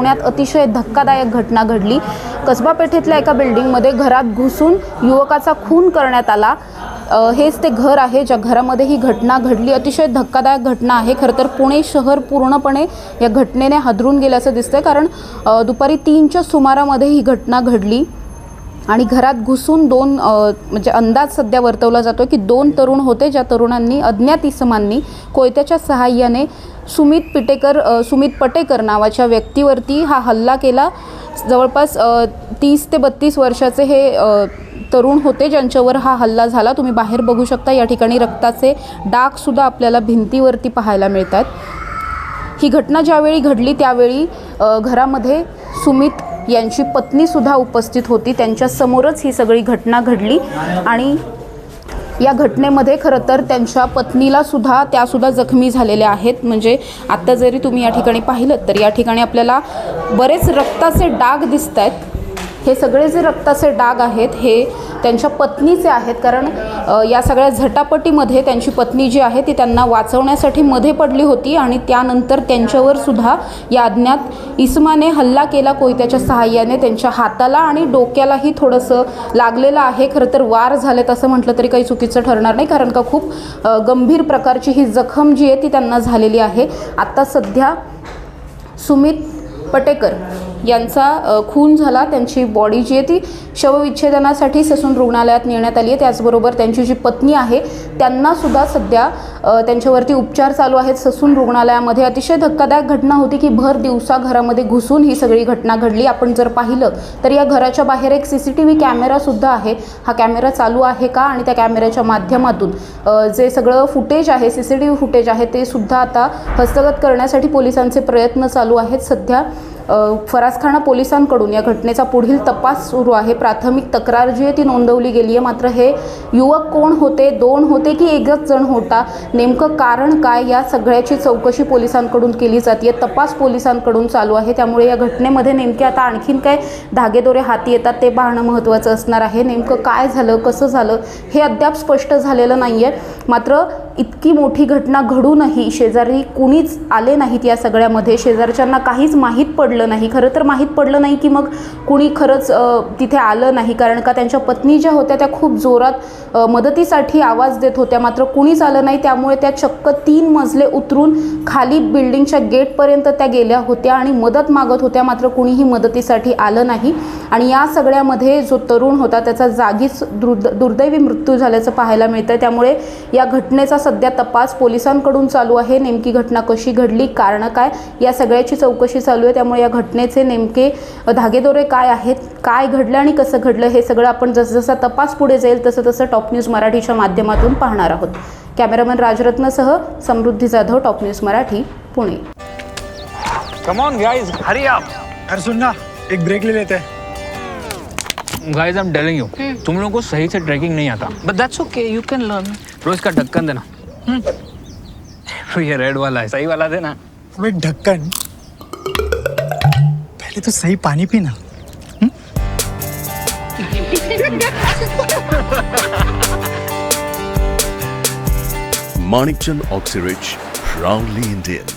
पुण्यात अतिशय धक्कादायक घटना घडली। कसबा पेठेतल्या एका बिल्डिंगमध्ये घरात घुसून युवकाचा खून करण्यात आला। हेच ते घर आहे ज्या घरामध्ये ही घटना घडली। अतिशय धक्कादायक घटना आहे। खरं तर पुणे शहर पूर्णपणे या घटनेने हादरून गेल्याचं दिसतंय, कारण दुपारी 3च्या सुमारामध्ये ही घटना घडली आणि घरात घुसून म्हणजे अंदाज सध्या वर्तवला जातो की 2 तरुण होते, ज्या तरुणांनी अज्ञात इसमांनी कोयत्याच्या सहाय्याने सुमित पटेकर नावाच्या व्यक्तीवरती हा हल्ला केला। जवळपास 30 ते 32 वर्षाचे हे तरुण होते ज्यांच्यावर हा हल्ला झाला। तुम्ही बाहेर बघू शकता, या ठिकाणी रक्ताचे डाग सुद्धा आपल्याला भिंतीवरती पाहायला मिळतात। ही घटना ज्यावेळी घडली त्यावेळी घरामध्ये सुमित यांची पत्नी सुद्धा उपस्थित होती। त्यांच्या समोरच ही सगळी घटना घडली आणि या घटनेमध्ये खरं तर त्यांच्या पत्नीला सुद्धा त्या जखमी झालेल्या आहेत। म्हणजे आता जरी तुम्ही या ठिकाणी पाहिलं तर या ठिकाणी आपल्याला बरेच रक्ताचे डाग दिसत आहेत। हे सगळे जे रक्ताचे डाग आहेत हे त्यांच्या पत्नीचे आहेत, कारण या सगळ्या झटापटीमध्ये त्यांची पत्नी जी आहे ती त्यांना वाचवण्यासाठी मध्ये पडली होती आणि त्यानंतर त्यांच्यावर सुद्धा या अज्ञात इसमाने हल्ला केला कोयत्याच्या सहाय्याने। त्यांच्या हाताला आणि डोक्यालाही थोडंसं लागलेलं आहे। खरं तर वार झालेत असं म्हटलं तरी काही चुकीचं ठरणार नाही, कारण का खूप गंभीर प्रकारची ही जखम जी आहे ती त्यांना झालेली आहे। आता सध्या सुमित पटेकर यांचा खून झाला। त्यांची बॉडी जी आहे ती शवविच्छेदनासाठी ससून रुग्णालयात नेण्यात आली आहे। त्याचबरोबर त्यांची जी पत्नी आहे त्यांना सुद्धा सध्या त्यांच्यावरती उपचार चालू आहेत ससून रुग्णालयामध्ये। अतिशय धक्कादायक घटना होती की भर दिवसा घरामध्ये घुसून ही सगळी घटना घडली। आपण जर पाहिलं तर या घराच्या बाहेर एक CCTV कॅमेरा सुद्धा आहे। हा कॅमेरा चालू आहे का आणि त्या कॅमेऱ्याच्या माध्यमातून जे सगळं फुटेज आहे, CCTV फुटेज आहे, ते सुद्धा आता हस्तगत करण्यासाठी पोलिसांचे प्रयत्न चालू आहेत। सध्या फरासखाना पोलिसांकडून या घटनेचा पुढील तपास सुरू आहे। प्राथमिक तक्रार जी आहे ती नोंदवली गेली आहे। मात्र हे युवक कोण होते, 2 होते की एकच जण होता, नेमकं कारण काय, या सगळ्याची चौकशी पोलिसांकडून केली जाते। तपास पोलिसांकडून चालू आहे। त्यामुळे या घटनेमध्ये नेमके आता आणखीन काय धागेदोरे हाती येतात ते पाहणं महत्त्वाचं असणार आहे। नेमकं काय झालं, कसं झालं हे अद्याप स्पष्ट झालेलं नाही आहे। मात्र इतकी मोठी घटना घडूनही शेजारी कुणीच आले नाहीत या सगळ्यामध्ये। शेजारच्यांना काहीच माहीत पडलं नाही। खरं तर माहीत पडलं नाही की मग कुणी खरंच तिथे आलं नाही, कारण का त्यांच्या पत्नी ज्या होत्या त्या खूप जोरात मदतीसाठी आवाज देत होत्या, मात्र कुणीच आलं नाही। त्यामुळे त्या चक्क 3 मजले उतरून खाली बिल्डिंगच्या गेटपर्यंत त्या गेल्या होत्या आणि मदत मागत होत्या, मात्र कुणीही मदतीसाठी आलं नाही। आणि या सगळ्यामध्ये जो तरुण होता त्याचा जागीच दुर्दैवी मृत्यू झाल्याचं पाहायला मिळतं। त्यामुळे या घटनेचा सध्या तपास पोलिसांकडून चालू आहे। नेमकी घटना कशी घडली, कारण काय, या सगळ्याची चौकशी चालू आहे। त्यामुळे या घटनेचे नेमके धागेदोरे काय आहेत, काय घडलं आणि कसं घडलं हे सगळं आपण जसजसा तपास पुढे जाईल तसं टॉप न्यूज मराठीच्या माध्यमातून पाहणार आहोत। कॅमेरामन राजरत्नसह Samruddhi Jadhav, top news Marathi, Pune. Come on guys, hurry up. अरे सुन ना, एक ब्रेक ले लेते हैं। Guys, I am telling you, तुम लोगों को सही से ट्रैकिंग नहीं आता, but that's okay, you can learn. रोज का ढक्कन देना। तो ये रेड वाला है, सही वाला देना। अबे ढक्कन, पहले तो सही पानी पीना। Manikchand Oxyrich, proudly Indian.